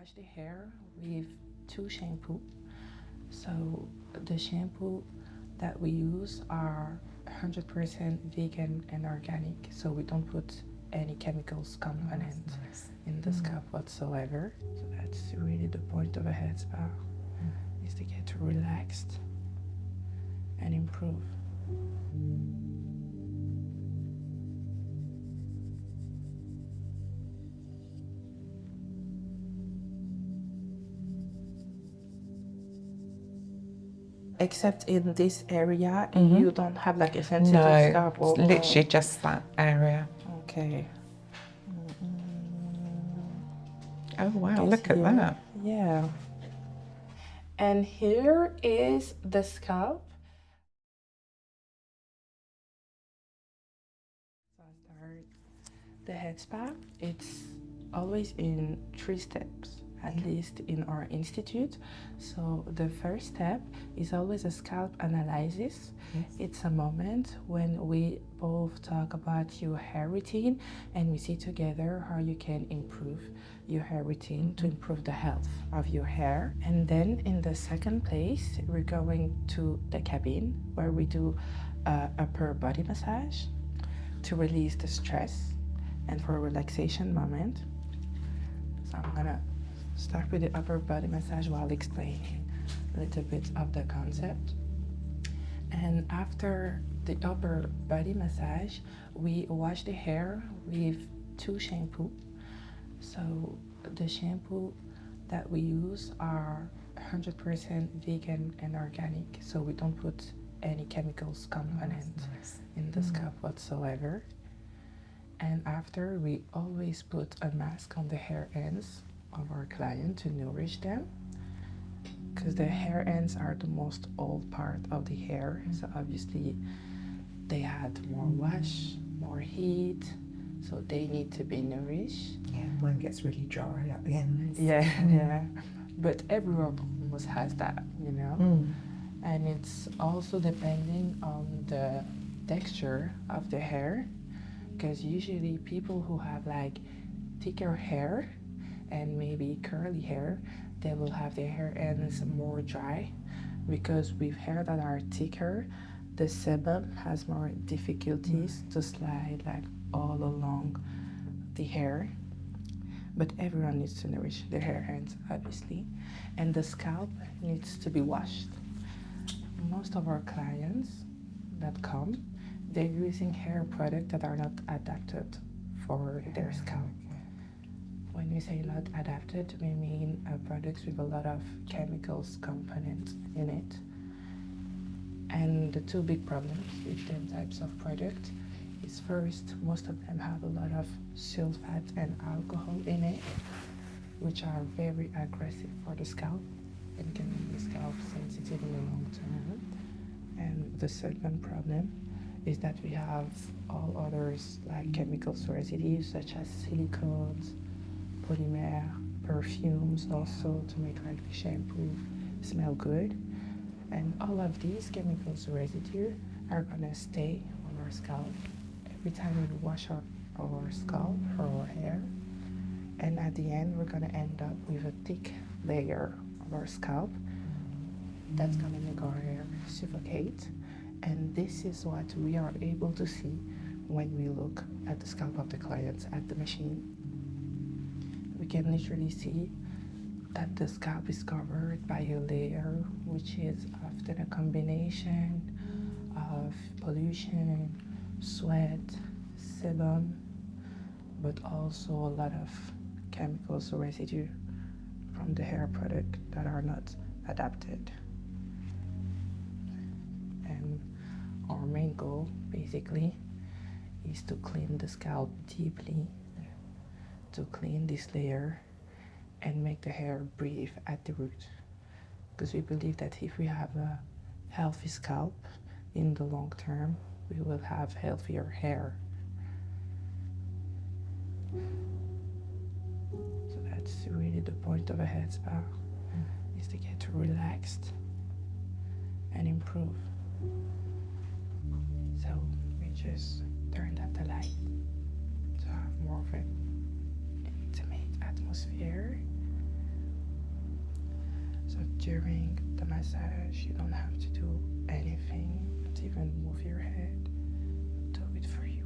wash the hair with 2 shampoos. So the shampoo that we use are 100% vegan and organic, so we don't put any chemicals component in the scalp whatsoever. So that's really the point of a head spa, is to get relaxed and improve. Except in this area, you don't have like a sensitive scalp? No, it's literally just that area. Okay. Oh wow, look at that. Yeah. And here is the scalp. So I start the head spa. It's always in 3 steps, at least in our institute. So the first step is always a scalp analysis. It's a moment when we both talk about your hair routine and we see together how you can improve your hair routine to improve the health of your hair. And then in the second place, we're going to the cabin where we do a upper body massage to release the stress and for a relaxation moment. So I'm gonna start with the upper body massage while explaining a little bit of the concept. And after the upper body massage, we wash the hair with 2 shampoos. So the shampoo that we use are 100% vegan and organic, so we don't put any chemicals component in the scalp whatsoever. And after, we always put a mask on the hair ends of our client to nourish them, because the hair ends are the most old part of the hair, so obviously they had more wash, more heat, so they need to be nourished. Yeah, mine gets really dry at the end. Yeah. But everyone almost has that, you know? And it's also depending on the texture of the hair, because usually people who have like thicker hair and maybe curly hair, they will have their hair ends more dry, because with hair that are thicker, the sebum has more difficulties to slide like all along the hair. But everyone needs to nourish their hair ends, obviously, and the scalp needs to be washed. Most of our clients that come, they're using hair products that are not adapted for their scalp. When we say not adapted, we mean products with a lot of chemicals components in it. And the 2 big problems with them types of products is, first, most of them have a lot of sulfate and alcohol in it, which are very aggressive for the scalp and can make the scalp sensitive in the long term. And the second problem is that we have all others like chemicals residues such as silicones, polymer, perfumes also to make like the shampoo smell good. And all of these chemicals residue are gonna stay on our scalp every time we wash our scalp or our hair. And at the end, we're gonna end up with a thick layer of our scalp that's gonna make our hair suffocate. And this is what we are able to see when we look at the scalp of the clients at the machine. We can literally see that the scalp is covered by a layer, which is often a combination of pollution, sweat, sebum, but also a lot of chemicals residue from the hair product that are not adapted. And our main goal basically is to clean the scalp deeply, to clean this layer and make the hair breathe at the root, because we believe that if we have a healthy scalp in the long term, we will have healthier hair. So that's really the point of a head spa, is to get relaxed and improve. So we just turned up the light to have more of an intimate atmosphere. during the massage. You don't have to do anything, not even move your head. Do it for you.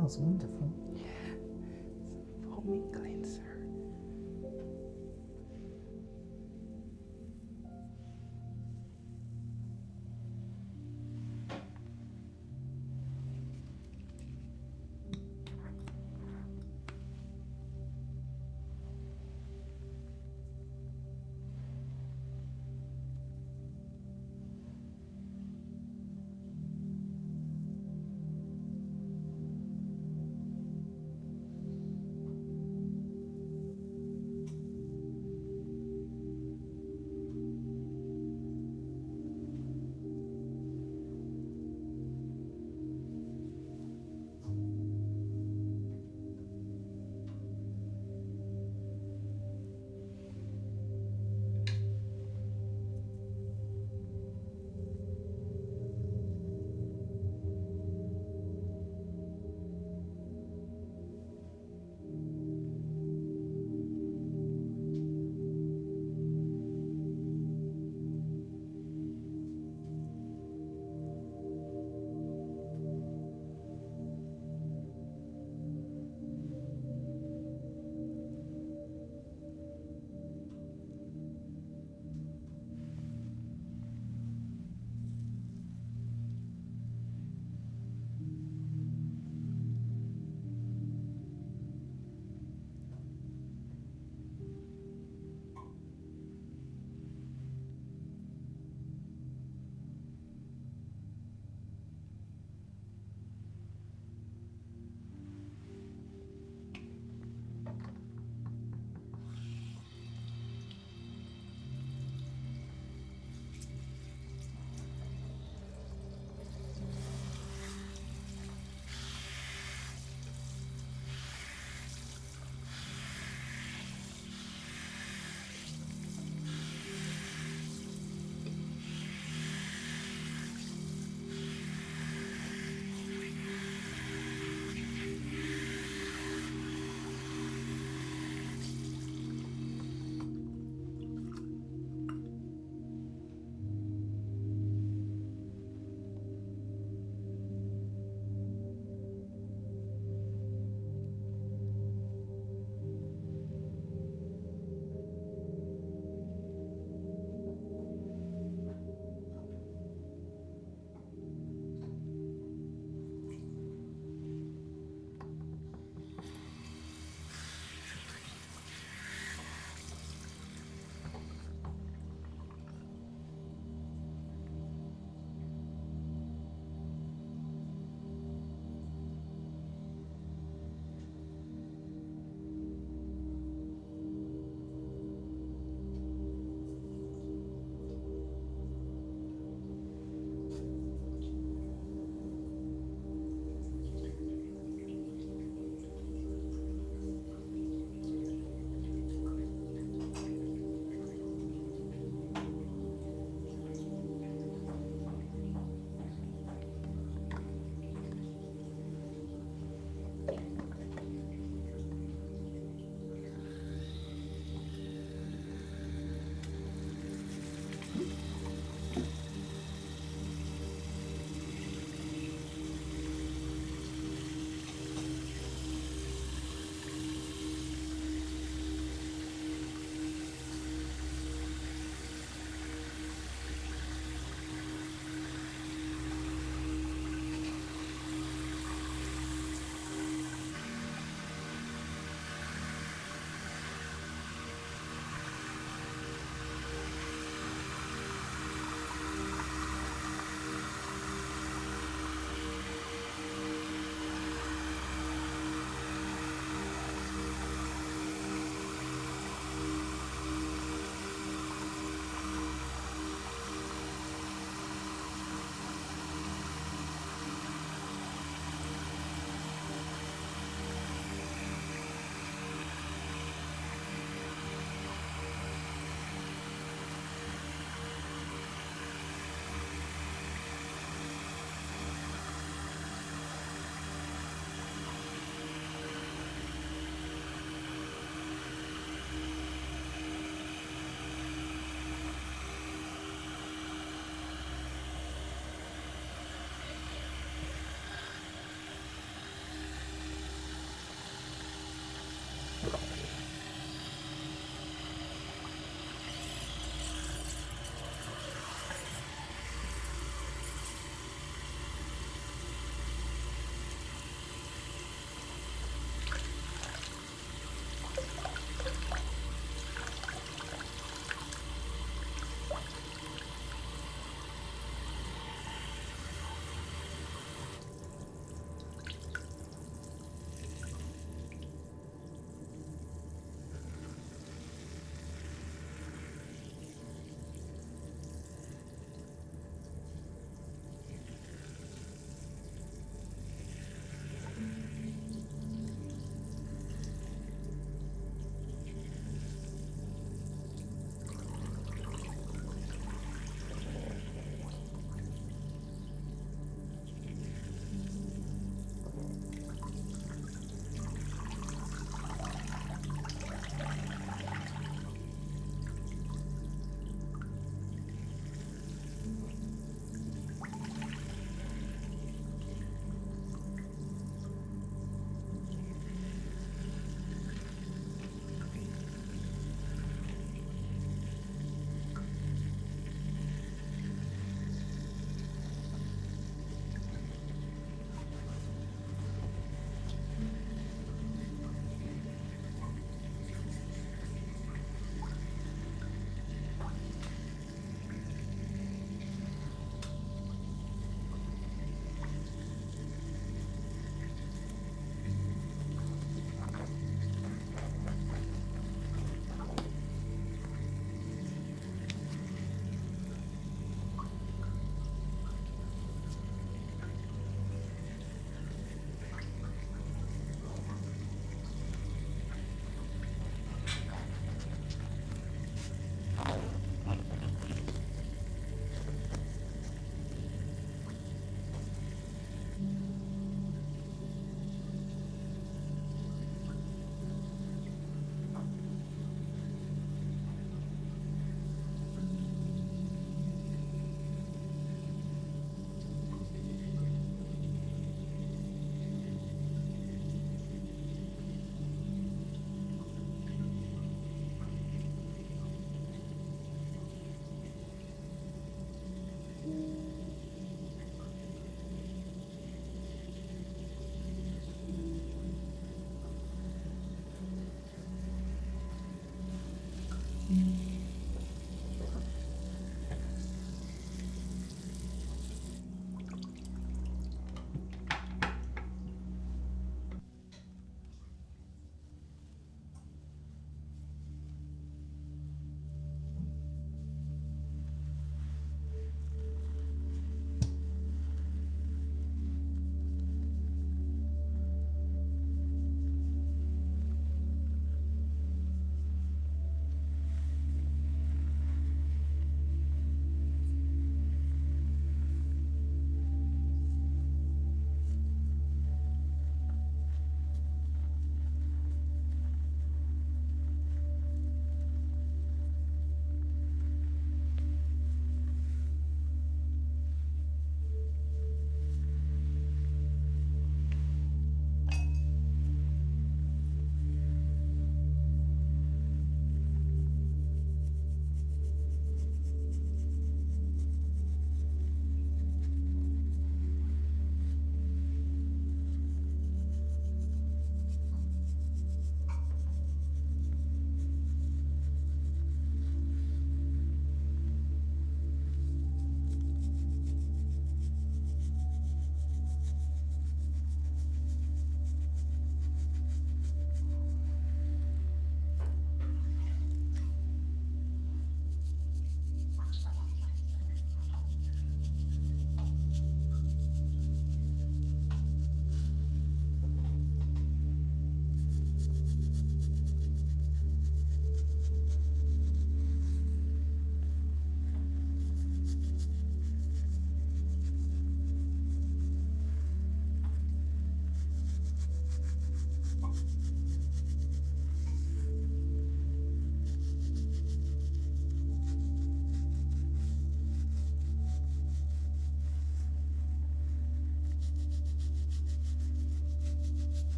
smells wonderful. Yeah, foaming cleanser.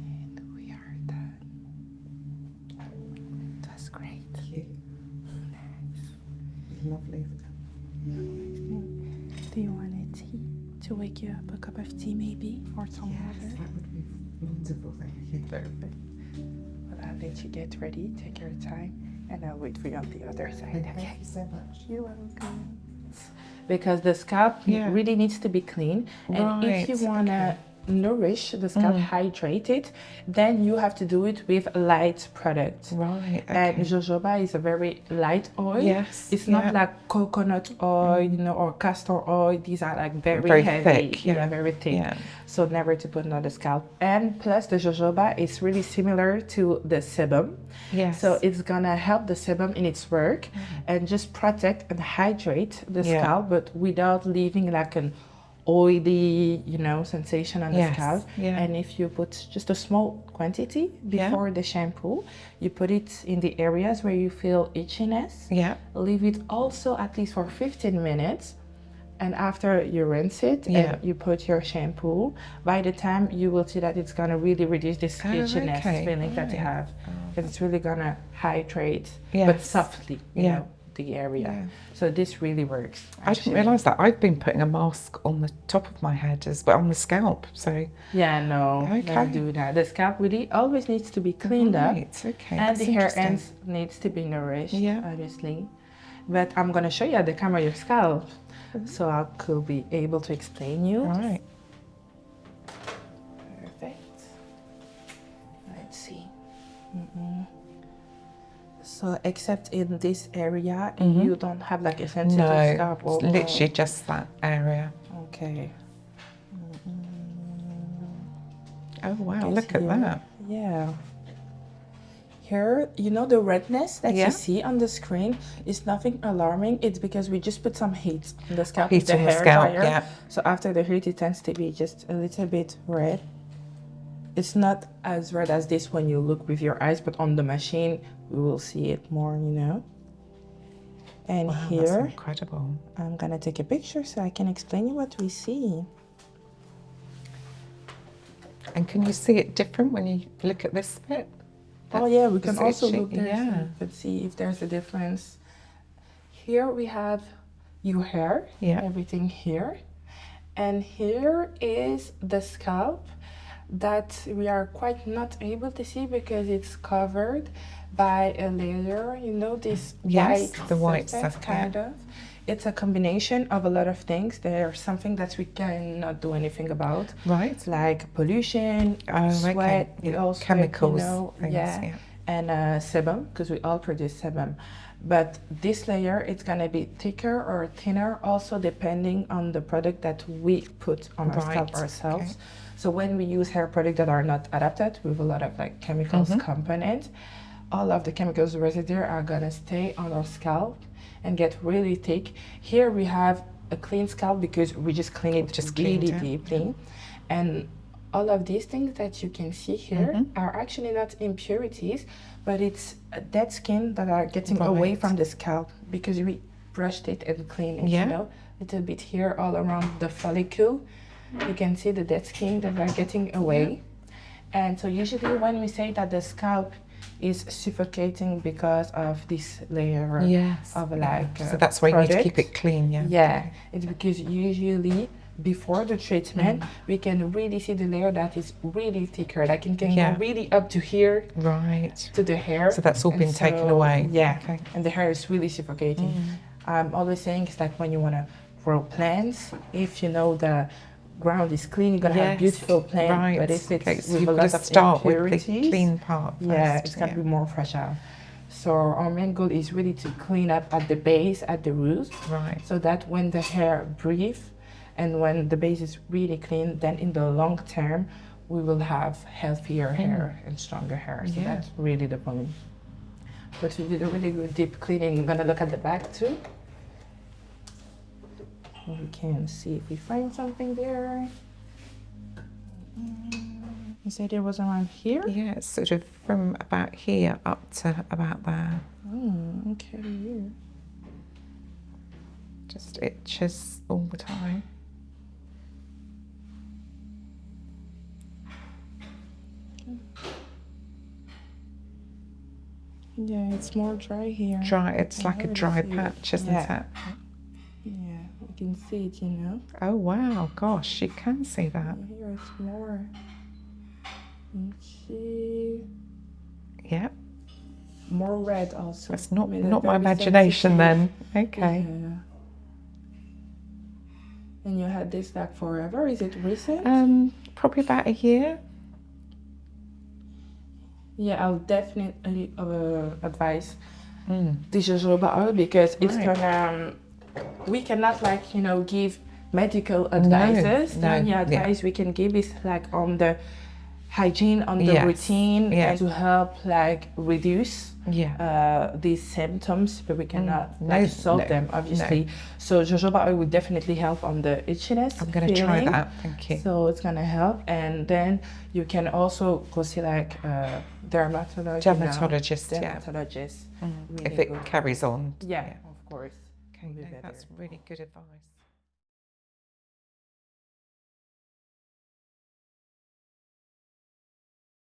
And we are done. That's great. Thank you. Nice. Lovely. Do you want a tea to wake you up? A cup of tea maybe? Or some Yes, water? that would be wonderful, thank you. Perfect. Well, I'll let you get ready. Take your time. And I'll wait for you on the other side. Thank you so much. You're welcome. Because the scalp really needs to be clean. And if you want to nourish the scalp, hydrate it, then you have to do it with light products. Right. Okay. And jojoba is a very light oil. Yes. It's not like coconut oil, you know, or castor oil. These are like very heavy, thick. yeah, very thick. Yeah. So never to put on the scalp. And plus the jojoba is really similar to the sebum. Yes. So it's gonna help the sebum in its work and just protect and hydrate the scalp, but without leaving like an oily, you know, sensation on the scalp. Yeah. And if you put just a small quantity before the shampoo, you put it in the areas where you feel itchiness. Yeah. Leave it also at least for 15 minutes. And after you rinse it and you put your shampoo, by the time you will see that it's gonna really reduce this itchiness feeling that you have. Because it's really gonna hydrate, but softly, you know, the area. So this really works. I didn't realise that. I've been putting a mask on the top of my head as well, on the scalp. So never do that. The scalp really always needs to be cleaned up, and the hair ends needs to be nourished, obviously. But I'm gonna show you at the camera your scalp, so I could be able to explain you. All right. Perfect. Let's see. So except in this area, you don't have like a sensitive scalp? No, it's literally just that area. Okay. Oh wow, look at that. Yeah. Here, you know the redness that you see on the screen is nothing alarming. It's because we just put some heat on the scalp with the hair dryer. So after the heat, it tends to be just a little bit red. It's not as red as this when you look with your eyes, but on the machine, we will see it more, you know. And here, that's incredible. I'm gonna take a picture so I can explain you what we see. And can you see it different when you look at this bit? Oh yeah, we can also look there so yeah. you can see if there's a difference. Here we have your hair, everything here. And here is the scalp that we are quite not able to see because it's covered by a layer, you know, this white stuff, kind of. It's a combination of a lot of things. There's something that we cannot do anything about. Right. Like pollution, sweat, also, chemicals, you know, things, and sebum, because we all produce sebum. But this layer, it's gonna be thicker or thinner, also depending on the product that we put on our scalp ourselves. So when we use hair products that are not adapted with a lot of like chemicals component, all of the chemicals residue are gonna stay on our scalp and get really thick. Here we have a clean scalp because we just clean it really deeply. And all of these things that you can see here are actually not impurities, but it's dead skin that are getting away from the scalp because we brushed it and cleaned it, you know, a little bit here all around the follicle. You can see the dead skin that are getting away. And so usually when we say that the scalp is suffocating because of this layer of like so that's why you need to keep it clean. It's because usually before the treatment we can really see the layer that is really thicker, like it can go really up to here, to the hair. So that's all been taken away. And the hair is really suffocating. I'm always saying it's like when you want to grow plants, if you know the ground is clean, you're gonna have beautiful plant. But if it's with a lot of impurities, with the clean part first, it's gonna be more fragile. So our main goal is really to clean up at the base, at the roots, so that when the hair breathes and when the base is really clean, then in the long term we will have healthier hair and stronger hair. So that's really the point. But we did a really good deep cleaning. I'm gonna look at the back too. We can see if we find something there. You said it was around here? Yeah, it's sort of from about here up to about there. Okay, here. Just itches all the time. Yeah, it's more dry here. Dry. It's like a dry patch, isn't it? Yeah, you can see it, you know. Oh wow, gosh, you can see that. Here it's more itchy. Yeah. More red also. It's not my imagination then. Okay. Yeah. And you had this like forever? Is it recent? Probably about a year. Yeah, I'll definitely advise the jojoba oil because it's gonna. We cannot like give medical advices. The only advice we can give is like on the hygiene, on the routine, and to help like reduce these symptoms, but we cannot solve them obviously. So jojoba oil would definitely help on the itchiness. I'm going to try that. Thank you. So it's going to help, and then you can also go see like dermatologist. If it carries on. Yeah, of course. Okay, that's really good advice.